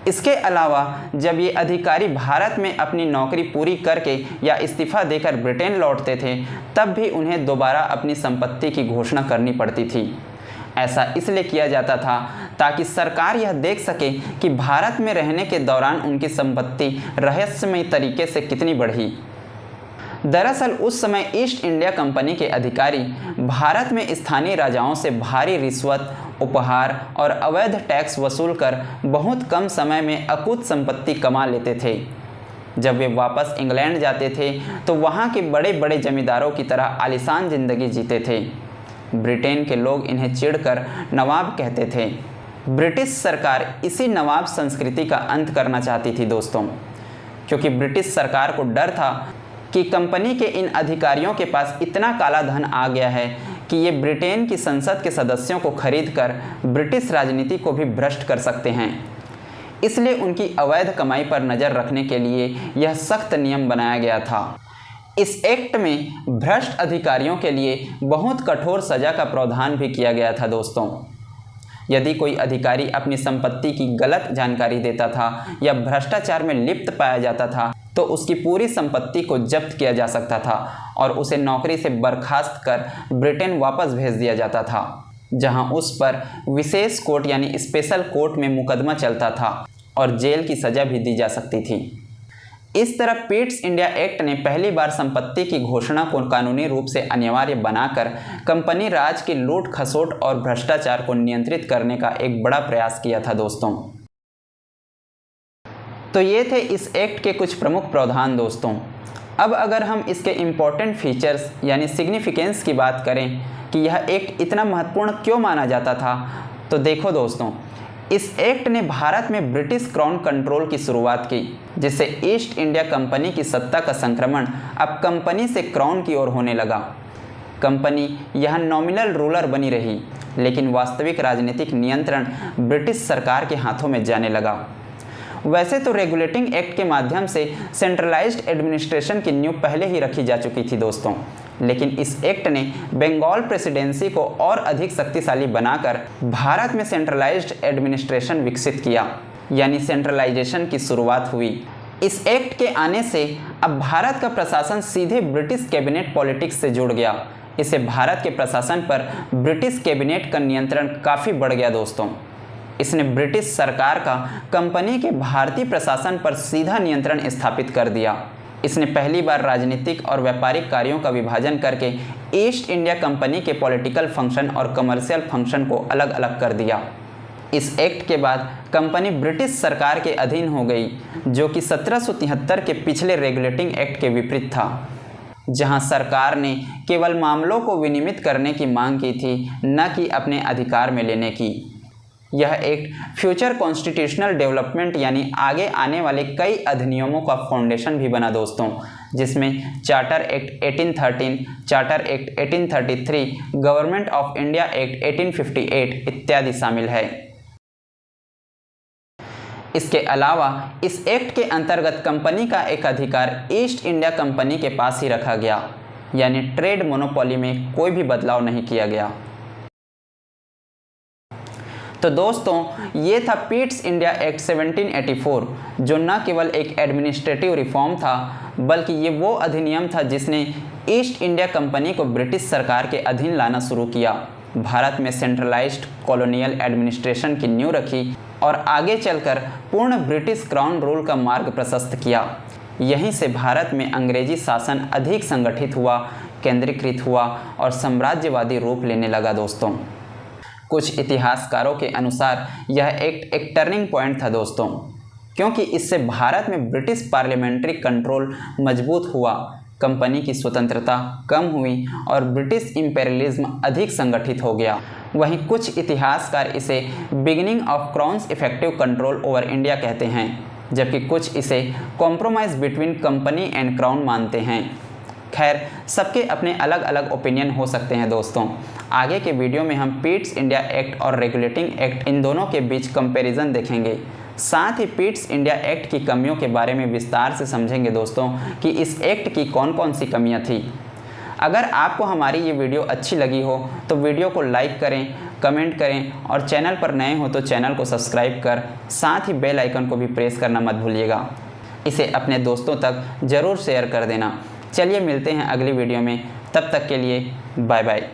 इसके अलावा जब ये अधिकारी भारत में अपनी नौकरी पूरी करके या इस्तीफा देकर ब्रिटेन लौटते थे तब भी उन्हें दोबारा अपनी संपत्ति की घोषणा करनी पड़ती थी। ऐसा इसलिए किया जाता था ताकि सरकार यह देख सके कि भारत में रहने के दौरान उनकी संपत्ति रहस्यमय तरीके से कितनी बढ़ी। दरअसल उस समय ईस्ट इंडिया कंपनी के अधिकारी भारत में स्थानीय राजाओं से भारी रिश्वत, उपहार और अवैध टैक्स वसूल कर बहुत कम समय में अकूत संपत्ति कमा लेते थे। जब वे वापस इंग्लैंड जाते थे तो वहाँ के बड़े बड़े जमींदारों की तरह आलीशान जिंदगी जीते थे। ब्रिटेन के लोग इन्हें चिढ़कर नवाब कहते थे। ब्रिटिश सरकार इसी नवाब संस्कृति का अंत करना चाहती थी दोस्तों, क्योंकि ब्रिटिश सरकार को डर था कि कंपनी के इन अधिकारियों के पास इतना काला धन आ गया है कि ये ब्रिटेन की संसद के सदस्यों को खरीदकर ब्रिटिश राजनीति को भी भ्रष्ट कर सकते हैं। इसलिए उनकी अवैध कमाई पर नज़र रखने के लिए यह सख्त नियम बनाया गया था। इस एक्ट में भ्रष्ट अधिकारियों के लिए बहुत कठोर सज़ा का प्रावधान भी किया गया था दोस्तों। यदि कोई अधिकारी अपनी संपत्ति की गलत जानकारी देता था या भ्रष्टाचार में लिप्त पाया जाता था तो उसकी पूरी संपत्ति को जब्त किया जा सकता था और उसे नौकरी से बर्खास्त कर ब्रिटेन वापस भेज दिया जाता था, जहां उस पर विशेष कोर्ट यानी स्पेशल कोर्ट में मुकदमा चलता था और जेल की सज़ा भी दी जा सकती थी। इस तरह पिट्स इंडिया एक्ट ने पहली बार संपत्ति की घोषणा को कानूनी रूप से अनिवार्य बनाकर कंपनी राज की लूट खसोट और भ्रष्टाचार को नियंत्रित करने का एक बड़ा प्रयास किया था दोस्तों। तो ये थे इस एक्ट के कुछ प्रमुख प्रावधान दोस्तों। अब अगर हम इसके इम्पोर्टेंट फीचर्स यानी सिग्निफिकेंस की बात करें कि यह एक्ट इतना महत्वपूर्ण क्यों माना जाता था, तो देखो दोस्तों, इस एक्ट ने भारत में ब्रिटिश क्राउन कंट्रोल की शुरुआत की, जिससे ईस्ट इंडिया कंपनी की सत्ता का संक्रमण अब कंपनी से क्राउन की ओर होने लगा। कंपनी यह नॉमिनल रूलर बनी रही, लेकिन वास्तविक राजनीतिक नियंत्रण ब्रिटिश सरकार के हाथों में जाने लगा। वैसे तो रेगुलेटिंग एक्ट के माध्यम से सेंट्रलाइज्ड एडमिनिस्ट्रेशन की नींव पहले ही रखी जा चुकी थी दोस्तों, लेकिन इस एक्ट ने बंगाल प्रेसिडेंसी को और अधिक शक्तिशाली बनाकर भारत में सेंट्रलाइज्ड एडमिनिस्ट्रेशन विकसित किया, यानी सेंट्रलाइजेशन की शुरुआत हुई। इस एक्ट के आने से अब भारत का प्रशासन सीधे ब्रिटिश कैबिनेट पॉलिटिक्स से जुड़ गया। इससे भारत के प्रशासन पर ब्रिटिश कैबिनेट का नियंत्रण काफ़ी बढ़ गया दोस्तों। इसने ब्रिटिश सरकार का कंपनी के भारतीय प्रशासन पर सीधा नियंत्रण स्थापित कर दिया। इसने पहली बार राजनीतिक और व्यापारिक कार्यों का विभाजन करके ईस्ट इंडिया कंपनी के पॉलिटिकल फंक्शन और कमर्शियल फंक्शन को अलग अलग कर दिया। इस एक्ट के बाद कंपनी ब्रिटिश सरकार के अधीन हो गई, जो कि 1773 के पिछले रेगुलेटिंग एक्ट के विपरीत था, जहां सरकार ने केवल मामलों को विनियमित करने की मांग की थी, न कि अपने अधिकार में लेने की। यह एक फ्यूचर कॉन्स्टिट्यूशनल डेवलपमेंट यानी आगे आने वाले कई अधिनियमों का फाउंडेशन भी बना दोस्तों, जिसमें charter act 1813, charter act 1833, government of India act 1858 इत्यादि शामिल है। इसके अलावा इस एक्ट के अंतर्गत कंपनी का एक अधिकार ईस्ट इंडिया कंपनी के पास ही रखा गया, यानी ट्रेड मोनोपोली में कोई भी बदलाव नहीं किया गया। तो दोस्तों, ये था पिट्स इंडिया एक्ट 1784, जो न केवल एक एडमिनिस्ट्रेटिव रिफॉर्म था, बल्कि ये वो अधिनियम था जिसने ईस्ट इंडिया कंपनी को ब्रिटिश सरकार के अधीन लाना शुरू किया, भारत में सेंट्रलाइज्ड कॉलोनियल एडमिनिस्ट्रेशन की नींव रखी और आगे चलकर पूर्ण ब्रिटिश क्राउन रूल का मार्ग प्रशस्त किया। यहीं से भारत में अंग्रेजी शासन अधिक संगठित हुआ, केंद्रीकृत हुआ और साम्राज्यवादी रूप लेने लगा दोस्तों। कुछ इतिहासकारों के अनुसार यह एक टर्निंग पॉइंट था दोस्तों, क्योंकि इससे भारत में ब्रिटिश पार्लियामेंट्री कंट्रोल मजबूत हुआ, कंपनी की स्वतंत्रता कम हुई और ब्रिटिश इंपेरियलिज्म अधिक संगठित हो गया। वहीं कुछ इतिहासकार इसे beginning of crowns effective control over India कहते हैं, जबकि कुछ इसे compromise between company and crown मानते हैं। खैर, सबके अपने अलग अलग ओपिनियन हो सकते हैं दोस्तों। आगे के वीडियो में हम पिट्स इंडिया एक्ट और रेगुलेटिंग एक्ट इन दोनों के बीच कंपैरिजन देखेंगे। साथ ही पिट्स इंडिया एक्ट की कमियों के बारे में विस्तार से समझेंगे दोस्तों कि इस एक्ट की कौन कौन सी कमियां थी। अगर आपको हमारी ये वीडियो अच्छी लगी हो तो वीडियो को लाइक करें, कमेंट करें और चैनल पर नए हो तो चैनल को सब्सक्राइब कर साथ ही बेल आइकन को भी प्रेस करना मत भूलिएगा। इसे अपने दोस्तों तक ज़रूर शेयर कर देना। चलिए मिलते हैं अगली वीडियो में, तब तक के लिए बाय बाय।